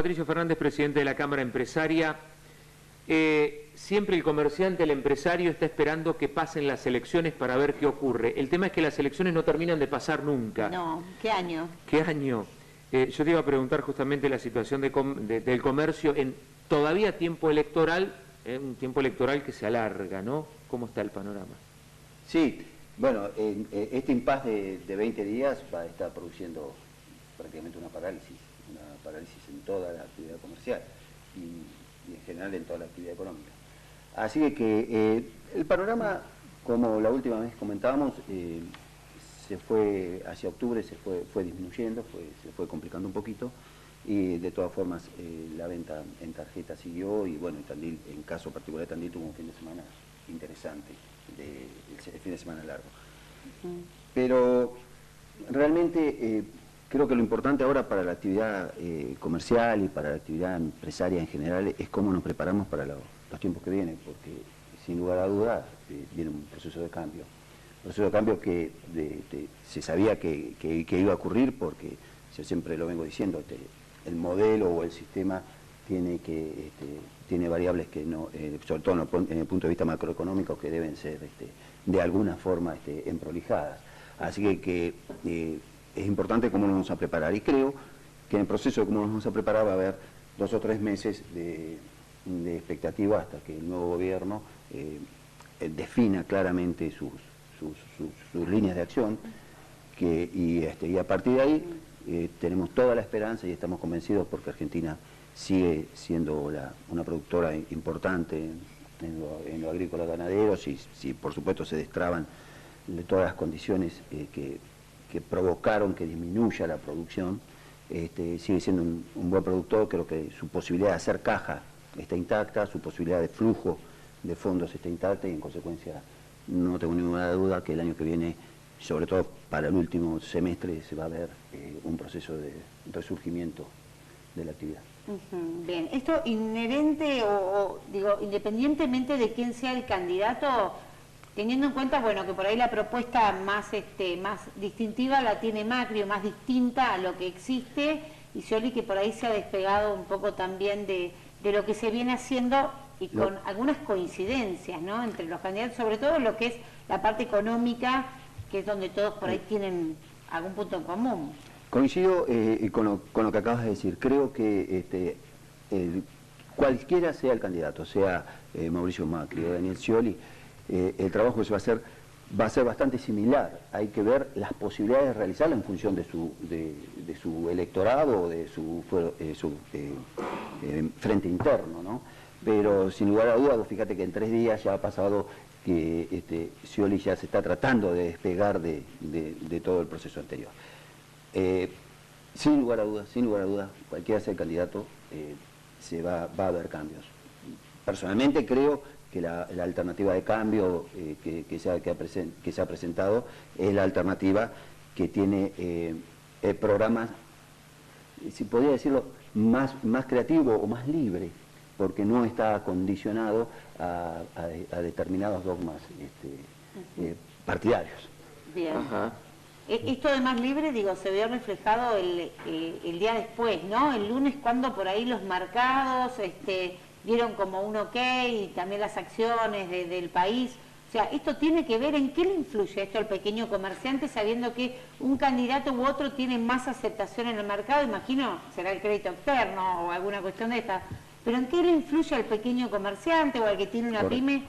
Patricio Fernández, presidente de la Cámara Empresaria. Siempre el comerciante, el empresario está esperando que pasen las elecciones para ver qué ocurre. El tema es que las elecciones no terminan de pasar nunca. No, ¿qué año? ¿Qué año? Yo te iba a preguntar justamente la situación del comercio en todavía tiempo electoral, un tiempo electoral que se alarga, ¿no? ¿Cómo está el panorama? Sí, bueno, este impasse de 20 días va a estar produciendo prácticamente una parálisis en toda la actividad comercial y en general en toda la actividad económica. Así que el panorama, como la última vez comentábamos, se fue hacia octubre, fue disminuyendo, se fue complicando un poquito, y de todas formas la venta en tarjeta siguió, y bueno, Tandil, en caso particular Tandil tuvo un fin de semana interesante, el fin de semana largo. Pero realmente creo que lo importante ahora para la actividad comercial y para la actividad empresaria en general es cómo nos preparamos para los tiempos que vienen, porque sin lugar a dudas viene un proceso de cambio. Un proceso de cambio que se sabía que iba a ocurrir, porque yo siempre lo vengo diciendo, el modelo o el sistema tiene variables que no, sobre todo en el punto de vista macroeconómico, que deben ser de alguna forma emprolijadas. Así que es importante cómo nos vamos a preparar, y creo que en el proceso de cómo nos vamos a preparar va a haber 2 o 3 meses de expectativa hasta que el nuevo gobierno defina claramente sus líneas de acción, y a partir de ahí tenemos toda la esperanza y estamos convencidos, porque Argentina sigue siendo una productora importante en lo agrícola ganadero. Si por supuesto se destraban todas las condiciones que provocaron que disminuya la producción, sigue siendo un buen productor. Creo que su posibilidad de hacer caja está intacta, su posibilidad de flujo de fondos está intacta, y en consecuencia no tengo ninguna duda que el año que viene, sobre todo para el último semestre, se va a ver un proceso de resurgimiento de la actividad. Bien, esto inherente digo, independientemente de quién sea el candidato, teniendo en cuenta, bueno, que por ahí la propuesta más distintiva la tiene Macri, o más distinta a lo que existe, y Scioli, que por ahí se ha despegado un poco también de lo que se viene haciendo, y con algunas coincidencias, ¿no?, entre los candidatos, sobre todo lo que es la parte económica, que es donde todos por ahí tienen algún punto en común. Coincido con lo que acabas de decir. Creo que cualquiera sea el candidato, sea Mauricio Macri o Daniel Scioli, el trabajo que se va a ser bastante similar. Hay que ver las posibilidades de realizarlo en función de su electorado o de su frente interno, ¿no? Pero sin lugar a dudas, fíjate que en 3 días ya ha pasado que Scioli ya se está tratando de despegar de todo el proceso anterior. Sin lugar a dudas, cualquiera sea el candidato, va a haber cambios. Personalmente creo que la alternativa de cambio que se ha presentado es la alternativa que tiene programas, si podría decirlo, más creativo o más libre, porque no está condicionado a determinados dogmas partidarios. Bien. Ajá. Esto de más libre, digo, se vio reflejado el día después, ¿no? El lunes, cuando por ahí los mercados dieron como un ok, y también las acciones del país. O sea, esto tiene que ver en qué le influye esto al pequeño comerciante, sabiendo que un candidato u otro tiene más aceptación en el mercado. Imagino, será el crédito externo o alguna cuestión de esta. Pero ¿en qué le influye al pequeño comerciante o al que tiene una pyme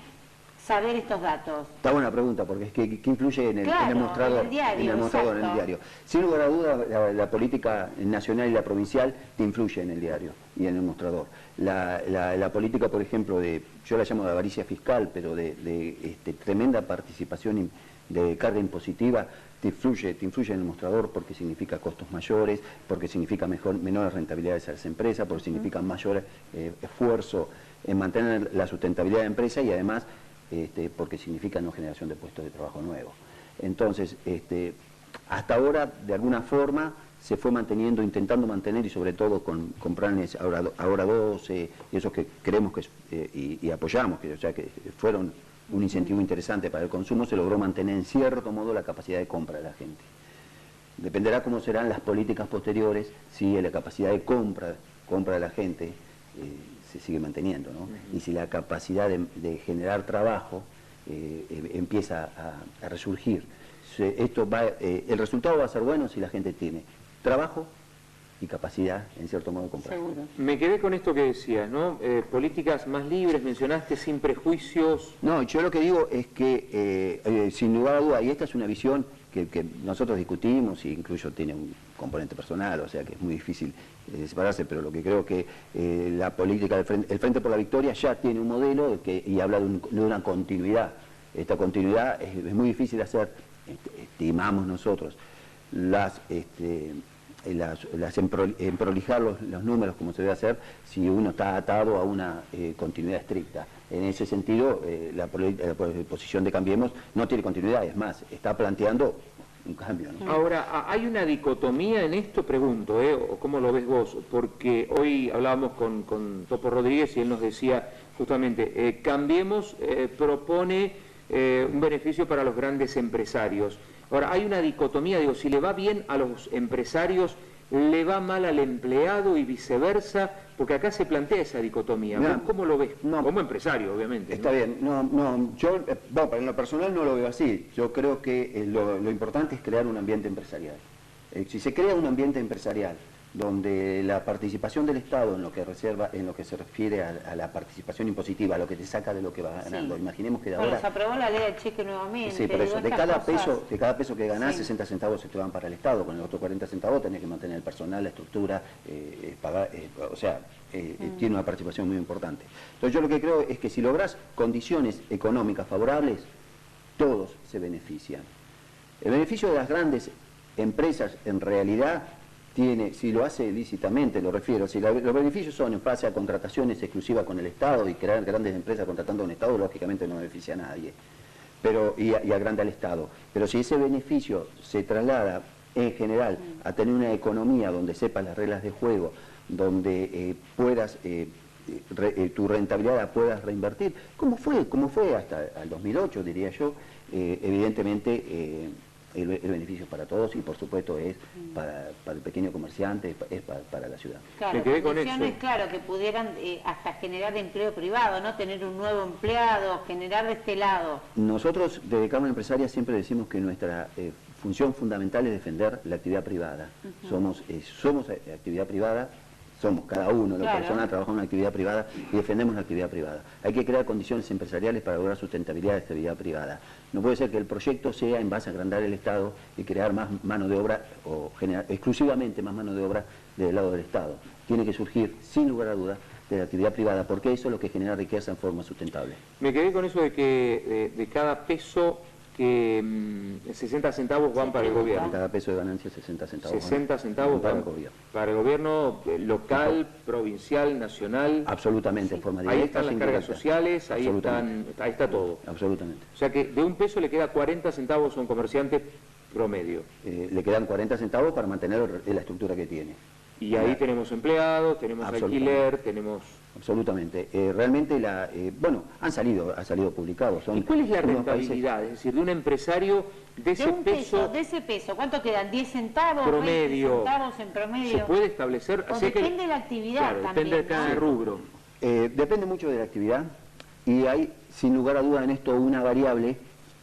saber estos datos? Está buena pregunta, porque es que ¿qué influye en el mostrador? En el diario. Sin lugar a duda, la política nacional y la provincial te influye en el diario y en el mostrador. La política, por ejemplo, yo la llamo de avaricia fiscal, pero de tremenda participación de carga impositiva, te influye en el mostrador, porque significa costos mayores, porque significa menores rentabilidades a las empresas, porque significa mayor esfuerzo en mantener la sustentabilidad de la empresa, y además porque significa no generación de puestos de trabajo nuevos. Entonces, hasta ahora, de alguna forma, se fue manteniendo, intentando mantener, y sobre todo con planes ahora 12, y esos que creemos y apoyamos, o sea, que fueron un incentivo interesante para el consumo, se logró mantener en cierto modo la capacidad de compra de la gente. Dependerá cómo serán las políticas posteriores, si la capacidad de compra compra de la gente se sigue manteniendo, ¿no? Y si la capacidad de generar trabajo empieza a resurgir, el resultado va a ser bueno si la gente tiene trabajo y capacidad, en cierto modo, de comprar. Seguro. Me quedé con esto que decías, ¿no? Políticas más libres, mencionaste, sin prejuicios. No, yo lo que digo es que, sin lugar a duda, y esta es una visión que nosotros discutimos, e incluso tiene un componente personal, o sea que es muy difícil separarse, pero lo que creo que la política del el Frente por la Victoria ya tiene un modelo y habla de una continuidad. Esta continuidad es muy difícil de hacer, estimamos nosotros, prolijar los números como se debe hacer si uno está atado a una continuidad estricta. En ese sentido, la posición de Cambiemos no tiene continuidad, es más, está planteando un cambio, ¿no? Ahora, ¿hay una dicotomía en esto? Pregunto, ¿o cómo lo ves vos? Porque hoy hablábamos con Topo Rodríguez y él nos decía justamente, Cambiemos propone un beneficio para los grandes empresarios. Ahora, hay una dicotomía, digo, si le va bien a los empresarios, le va mal al empleado y viceversa, porque acá se plantea esa dicotomía. ¿Vos cómo lo ves? No, como empresario, obviamente. Está bien, yo, en lo personal no lo veo así. Yo creo que lo importante es crear un ambiente empresarial. Si se crea un ambiente empresarial donde la participación del Estado en lo que se refiere a la participación impositiva, a lo que te saca de lo que vas ganando. Sí. Imaginemos que de ahora... se aprobó la ley del cheque nuevamente. Sí, por eso, de cada peso que ganás, 60 centavos se te van para el Estado, con el otro 40 centavos tenés que mantener el personal, la estructura, pagar, tiene una participación muy importante. Entonces yo lo que creo es que si lográs condiciones económicas favorables, todos se benefician. El beneficio de las grandes empresas en realidad si lo hace lícitamente, lo refiero, si los beneficios son en base a contrataciones exclusivas con el Estado y crear grandes empresas contratando a un Estado, lógicamente no beneficia a nadie, y agranda al Estado. Pero si ese beneficio se traslada en general a tener una economía donde sepas las reglas de juego, donde tu rentabilidad la puedas reinvertir, como fue hasta el 2008, diría yo, evidentemente... El beneficio es para todos y por supuesto es para el pequeño comerciante, es para la ciudad. Claro, condiciones, claro, que pudieran hasta generar empleo privado, ¿no? Tener un nuevo empleado, generar de este lado. Nosotros desde Cámara Empresaria siempre decimos que nuestra función fundamental es defender la actividad privada. Somos actividad privada. Somos cada uno, la persona trabaja en una actividad privada y defendemos la actividad privada. Hay que crear condiciones empresariales para lograr sustentabilidad de esta actividad privada. No puede ser que el proyecto sea en base a agrandar el Estado y crear más mano de obra o generar exclusivamente más mano de obra del lado del Estado. Tiene que surgir, sin lugar a dudas, de la actividad privada, porque eso es lo que genera riqueza en forma sustentable. Me quedé con eso de que de cada peso que 60 centavos van para el gobierno. Cada peso de ganancia 60 centavos. 60 centavos para el gobierno. Para el gobierno local, provincial, nacional. Absolutamente, en forma directa. Ahí están las cargas sociales, ahí está todo. Absolutamente. O sea que de un peso le queda 40 centavos a un comerciante promedio. Le quedan 40 centavos para mantener la estructura que tiene. Y ahí tenemos empleados, tenemos alquiler, tenemos... Absolutamente. Realmente, ha salido publicado. ¿Y cuál es la rentabilidad? Es decir, de un empresario de ese peso... De ese peso, ¿cuánto quedan? ¿10 centavos? Promedio. 20 centavos en promedio. ¿Se puede establecer? Depende de la actividad también. Depende de cada rubro. Depende mucho de la actividad y hay, sin lugar a duda en esto, una variable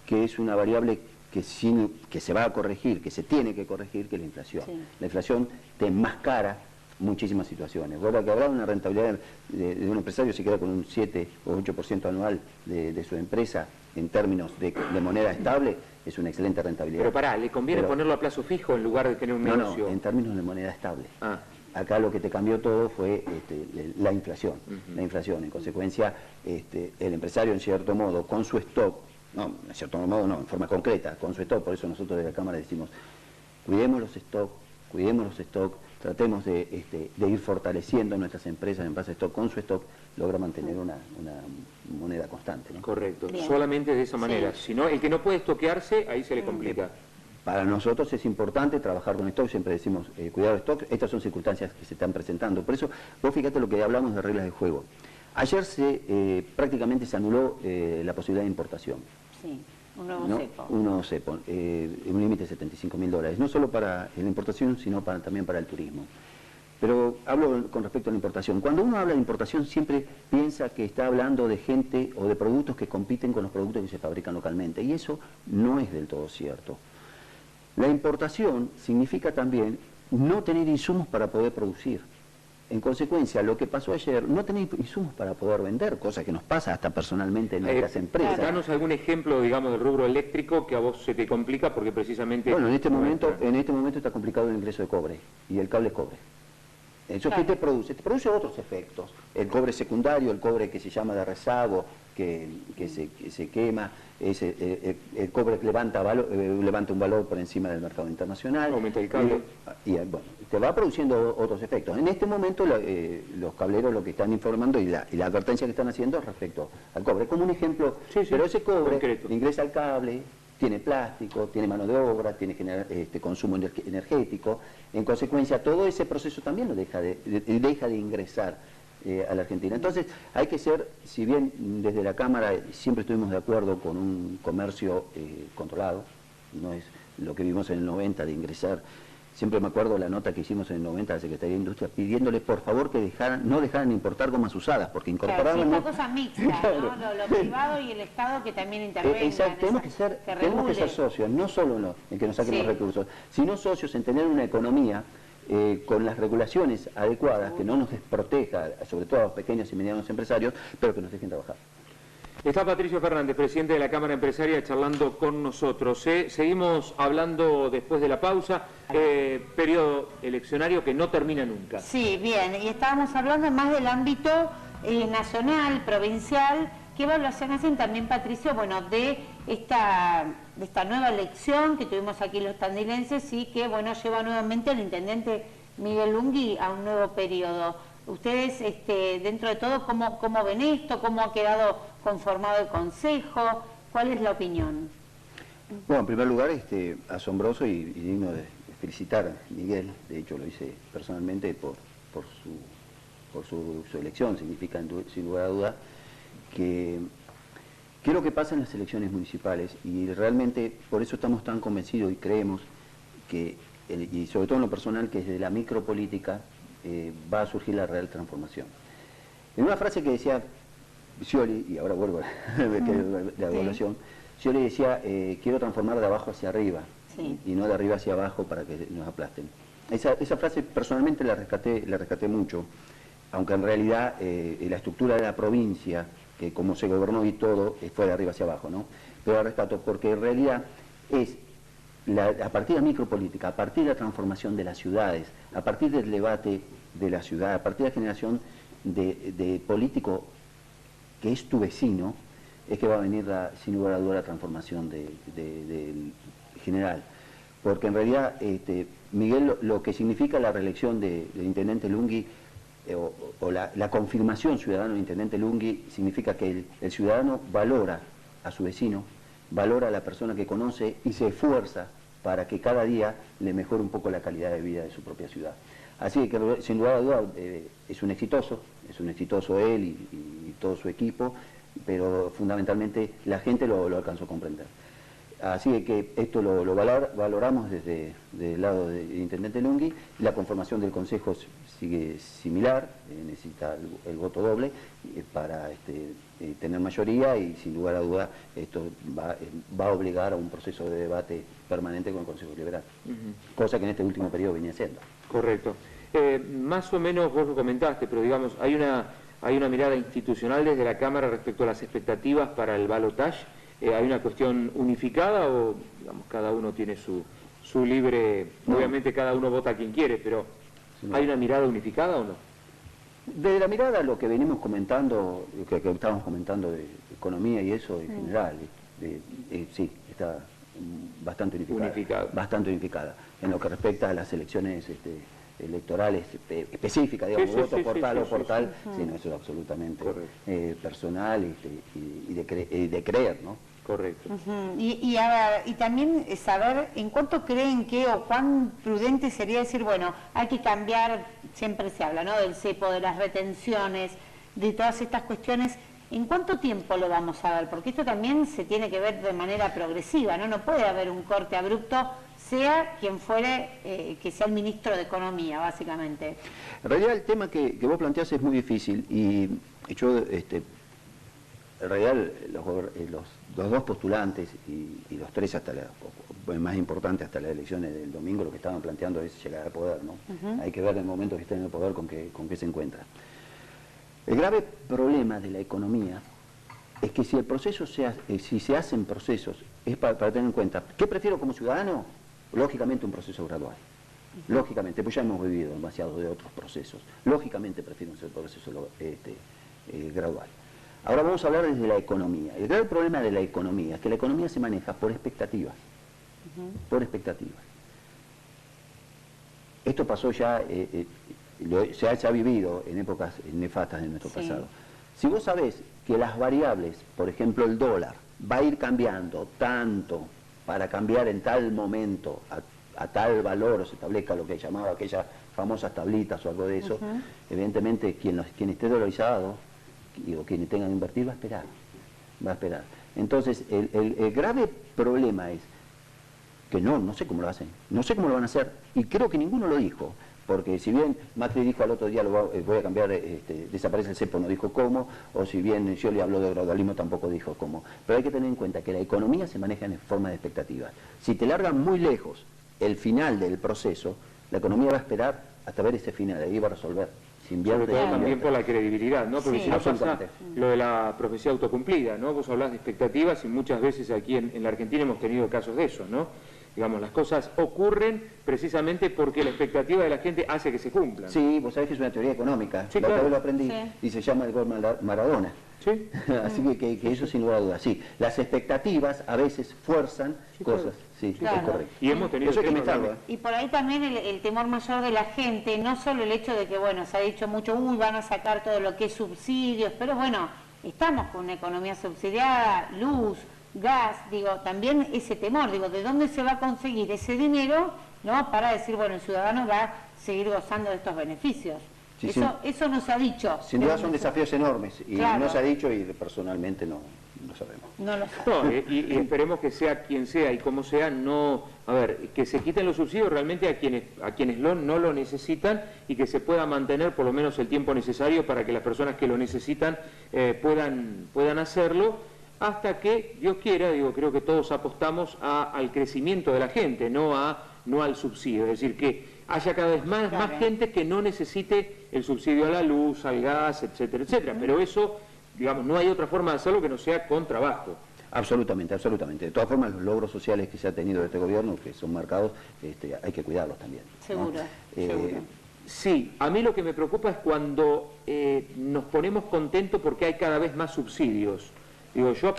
que es una variable que se va a corregir, que se tiene que corregir, que es la inflación. Sí. La inflación te enmascara muchísimas situaciones. Vos que habrá una rentabilidad de un empresario se queda con un 7 o 8% anual de su empresa en términos de moneda estable, es una excelente rentabilidad. Pero pará, ¿le conviene ponerlo a plazo fijo en lugar de tener un negocio? No, en términos de moneda estable. Acá lo que te cambió todo fue la inflación. La inflación, en consecuencia, el empresario en cierto modo, con su stock, en cierto modo no, en forma concreta, con su stock, por eso nosotros desde la Cámara decimos, cuidemos los stocks, tratemos de ir fortaleciendo nuestras empresas en base a stock, con su stock logra mantener una moneda constante, ¿no? Correcto, solamente de esa manera, si no, el que no puede estoquearse, ahí se le complica. Para nosotros es importante trabajar con stock, siempre decimos cuidado de stock, estas son circunstancias que se están presentando, por eso vos fíjate lo que hablamos de reglas de juego. Ayer prácticamente se anuló la posibilidad de importación. Sí, un nuevo cepo. Un nuevo cepo, un límite de $75.000, no solo para la importación, sino también para el turismo. Pero hablo con respecto a la importación. Cuando uno habla de importación siempre piensa que está hablando de gente o de productos que compiten con los productos que se fabrican localmente, y eso no es del todo cierto. La importación significa también no tener insumos para poder producir. En consecuencia, lo que pasó ayer, no tener insumos para poder vender, cosa que nos pasa hasta personalmente en nuestras empresas. Danos algún ejemplo, digamos, del rubro eléctrico que a vos se te complica porque precisamente... Bueno, en este momento está complicado el ingreso de cobre y el cable cobre. ¿Eso qué te produce? Te produce otros efectos. El cobre secundario, el cobre que se llama de rezago, que se quema, el cobre que levanta un valor por encima del mercado internacional. Aumenta el cable. Y bueno, te va produciendo otros efectos. En este momento los cableros lo que están informando y la advertencia que están haciendo respecto al cobre. Como un ejemplo, pero ese cobre concreto. Ingresa al cable, tiene plástico, tiene mano de obra, tiene consumo energético. En consecuencia, todo ese proceso también lo deja de ingresar a la Argentina. Entonces, hay que ser, si bien desde la Cámara siempre estuvimos de acuerdo con un comercio controlado, no es lo que vimos en el 90 de ingresar. Siempre me acuerdo la nota que hicimos en el 90 a la Secretaría de Industria pidiéndole por favor que no dejaran importar gomas usadas, porque incorporaban... Claro, sí, esta cosa mixta, claro, ¿no? Lo privado y el Estado que también intervenga. Exacto, tenemos que ser socios, no solo en que nos saquen los recursos, sino socios en tener una economía con las regulaciones adecuadas, que no nos desproteja, sobre todo a los pequeños y medianos empresarios, pero que nos dejen trabajar. Está Patricio Fernández, presidente de la Cámara Empresaria, charlando con nosotros. Seguimos hablando después de la pausa, periodo eleccionario que no termina nunca. Sí, bien, y estábamos hablando más del ámbito nacional, provincial. ¿Qué evaluación hacen también, Patricio, bueno, de esta nueva elección que tuvimos aquí los tandilenses y que, bueno, lleva nuevamente al intendente Miguel Lunghi a un nuevo periodo? Ustedes, dentro de todo, ¿cómo ven esto? ¿Cómo ha quedado conformado el Consejo? ¿Cuál es la opinión? Bueno, en primer lugar, asombroso y digno de felicitar a Miguel. De hecho, lo hice personalmente por su elección. Significa, sin lugar a duda, que qué es lo que pasa en las elecciones municipales. Y realmente, por eso estamos tan convencidos y creemos que, y sobre todo en lo personal, que desde la micropolítica va a surgir la real transformación. En una frase que decía Scioli, y ahora vuelvo a la evaluación, Scioli decía, quiero transformar de abajo hacia arriba, y no de arriba hacia abajo para que nos aplasten. Esa frase personalmente la rescaté mucho, aunque en realidad la estructura de la provincia, que como se gobernó y todo, fue de arriba hacia abajo, ¿no? Pero la rescato porque en realidad es a partir de la micropolítica, a partir de la transformación de las ciudades, a partir del debate de la ciudad, a partir de la generación de político que es tu vecino, es que va a venir sin lugar a duda la transformación del general. Porque en realidad, Miguel, lo que significa la reelección del intendente Lunghi, o la confirmación ciudadana del intendente Lunghi, significa que el ciudadano valora a su vecino, valora a la persona que conoce y se esfuerza para que cada día le mejore un poco la calidad de vida de su propia ciudad. Así que sin lugar a dudas es un exitoso él y todo su equipo, pero fundamentalmente la gente lo alcanzó a comprender. Así que esto lo valoramos desde el lado del intendente Lunghi. La conformación del Consejo sigue similar, necesita el voto doble para tener mayoría y sin lugar a duda esto va a obligar a un proceso de debate permanente con el Consejo Liberal, cosa que en este último periodo venía haciendo. Correcto. Más o menos vos lo comentaste, pero digamos, hay una mirada institucional desde la Cámara respecto a las expectativas para el balotaje. ¿Hay una cuestión unificada o digamos, cada uno tiene su libre... No. Obviamente cada uno vota a quien quiere, pero ¿hay una mirada unificada o no? Desde la mirada, lo que venimos comentando, que estábamos comentando de economía y eso en general, sí, está bastante unificada. Bastante unificada. En lo que respecta a las elecciones electorales específicas, digamos, voto portal o portal, sí, no, eso es absolutamente personal y de creer, ¿no? Correcto. Y también saber en cuánto creen que o cuán prudente sería decir, bueno, hay que cambiar, siempre se habla, ¿no?, del cepo, de las retenciones, de todas estas cuestiones. ¿En cuánto tiempo lo vamos a ver? Porque esto también se tiene que ver de manera progresiva, ¿no? No puede haber un corte abrupto sea quien fuere, que sea el ministro de Economía, básicamente. En realidad el tema que vos planteás es muy difícil y yo, en realidad los dos postulantes y los tres hasta más importante hasta las elecciones del domingo, lo que estaban planteando es llegar al poder, ¿no? Hay que ver en el momento que estén en el poder con qué se encuentran. El grave problema de la economía es que si el proceso si se hacen procesos, es para tener en cuenta, ¿qué prefiero como ciudadano? Lógicamente un proceso gradual. Lógicamente, pues ya hemos vivido demasiado de otros procesos. Lógicamente prefiero un proceso gradual. Ahora vamos a hablar desde la economía. El grave problema de la economía es que la economía se maneja por expectativas. Por expectativas. Esto pasó ya, se ha vivido en épocas nefastas de nuestro pasado. Si vos sabés que las variables, por ejemplo el dólar, va a ir cambiando tanto para cambiar en tal momento a tal valor, o se establezca lo que llamaba aquellas famosas tablitas o algo de eso, evidentemente quien esté dolarizado o quien tenga que invertir va a esperar. Entonces el grave problema es que no sé cómo lo hacen, no sé cómo lo van a hacer, y creo que ninguno lo dijo, porque si bien Macri dijo al otro día voy a cambiar, desaparece el cepo, no dijo cómo, o si bien Scioli habló de gradualismo, tampoco dijo cómo, pero hay que tener en cuenta que la economía se maneja en forma de expectativas. Si te largan muy lejos el final del proceso, la economía va a esperar hasta ver ese final, ahí va a resolver. Sobre todo también por la credibilidad, ¿no? Porque si no pasa lo de la profecía autocumplida, ¿no? Vos hablás de expectativas y muchas veces aquí en la Argentina hemos tenido casos de eso, ¿no? Digamos, las cosas ocurren precisamente porque la expectativa de la gente hace que se cumplan. Sí, vos sabés que es una teoría económica, sí, la claro. otra vez lo aprendí, y se llama el gol Maradona. ¿Sí? Así que eso sin lugar a dudas, sí. Las expectativas a veces fuerzan cosas, sí, claro. Es correcto. Y hemos tenido eso hay que meterlo, Y por ahí también el temor mayor de la gente, no solo el hecho de que, bueno, se ha dicho mucho, van a sacar todo lo que es subsidios, pero bueno, estamos con una economía subsidiada, luz, gas, digo, también ese temor, digo, ¿de dónde se va a conseguir ese dinero, no? Para decir, bueno, el ciudadano va a seguir gozando de estos beneficios. Sí, eso no se ha dicho. Sin duda son desafíos enormes, y claro. no se ha dicho, y personalmente no sabemos. No lo sabemos. No, y esperemos que sea quien sea y como sea, que se quiten los subsidios realmente a quienes no lo necesitan, y que se pueda mantener por lo menos el tiempo necesario para que las personas que lo necesitan puedan hacerlo, hasta que Dios quiera, creo que todos apostamos al crecimiento de la gente, no al subsidio, es decir, que haya cada vez más gente que no necesite el subsidio a la luz, al gas, etcétera, etcétera, pero eso, digamos, no hay otra forma de hacerlo que no sea con trabajo. Absolutamente, absolutamente. De todas formas, los logros sociales que se ha tenido de este gobierno, que son marcados, hay que cuidarlos también, ¿no? Seguro, seguro. Sí, a mí lo que me preocupa es cuando nos ponemos contentos porque hay cada vez más subsidios. Yo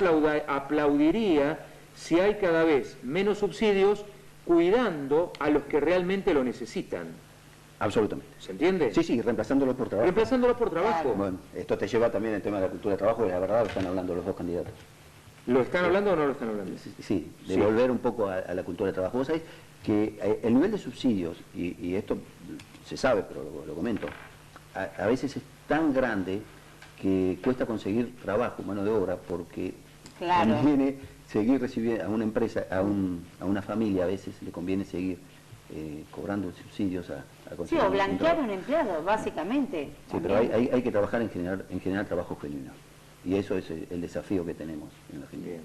aplaudiría si hay cada vez menos subsidios, cuidando a los que realmente lo necesitan. Absolutamente. ¿Se entiende? Sí, reemplazándolo por trabajo. Reemplazándolo por trabajo. Claro. Bueno, esto te lleva también al tema de la cultura de trabajo, y la verdad lo están hablando los dos candidatos. ¿Lo están hablando o no lo están hablando? Sí, de volver un poco a la cultura de trabajo. Vos sabés que el nivel de subsidios, y esto se sabe, pero lo comento, a veces es tan grande que cuesta conseguir trabajo, mano de obra, porque conviene seguir recibiendo a una empresa, a una familia, a veces le conviene seguir cobrando subsidios a conseguir. Sí, o blanquear un empleado, básicamente. Sí, pero hay que trabajar en generar trabajo genuino. Y eso es el desafío que tenemos en la Argentina.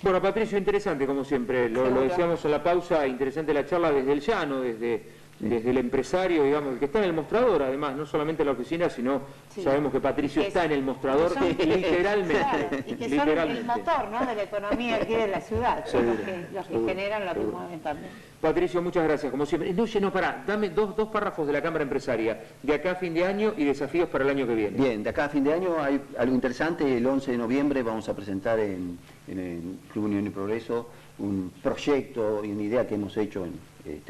Bueno, Patricio, interesante como siempre, lo decíamos en la pausa, interesante la charla desde el llano, desde el empresario, digamos, el que está en el mostrador, además, no solamente en la oficina, sino sabemos que Patricio está en el mostrador, literalmente. Claro, y que son el motor, ¿no?, de la economía aquí de la ciudad, los que generan lo que mueven también. Patricio, muchas gracias, como siempre. Dame dos párrafos de la Cámara Empresaria, de acá a fin de año y desafíos para el año que viene. Bien, de acá a fin de año hay algo interesante. El 11 de noviembre vamos a presentar en el Club Unión y Progreso un proyecto y una idea que hemos hecho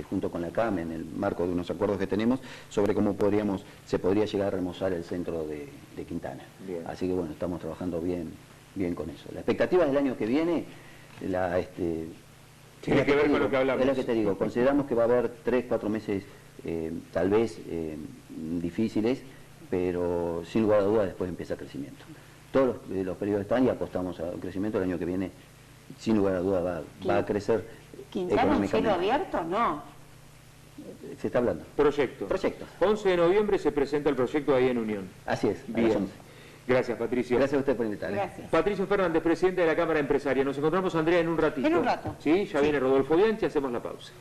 junto con la CAM, en el marco de unos acuerdos que tenemos, sobre cómo se podría llegar a remozar el centro de Quintana. Bien. Así que bueno, estamos trabajando bien con eso. La expectativa del año que viene, tiene que ver con lo que hablamos. Es lo que te digo, consideramos que va a haber 3-4 meses tal vez difíciles, pero sin lugar a dudas después empieza el crecimiento. Todos los periodos están y apostamos al crecimiento. El año que viene, sin lugar a dudas, va a crecer ¿Quintana en cielo abierto? No. Se está hablando. Proyecto. Proyecto. 11 de noviembre se presenta el proyecto ahí en Unión. Así es. A las Bien. 11. Gracias, Patricio. Gracias a usted por invitarme. Gracias. Patricio Fernández, presidente de la Cámara Empresaria. Nos encontramos, Andrea, en un ratito. En un rato. ¿Sí? Ya viene Rodolfo Bianchi, hacemos la pausa.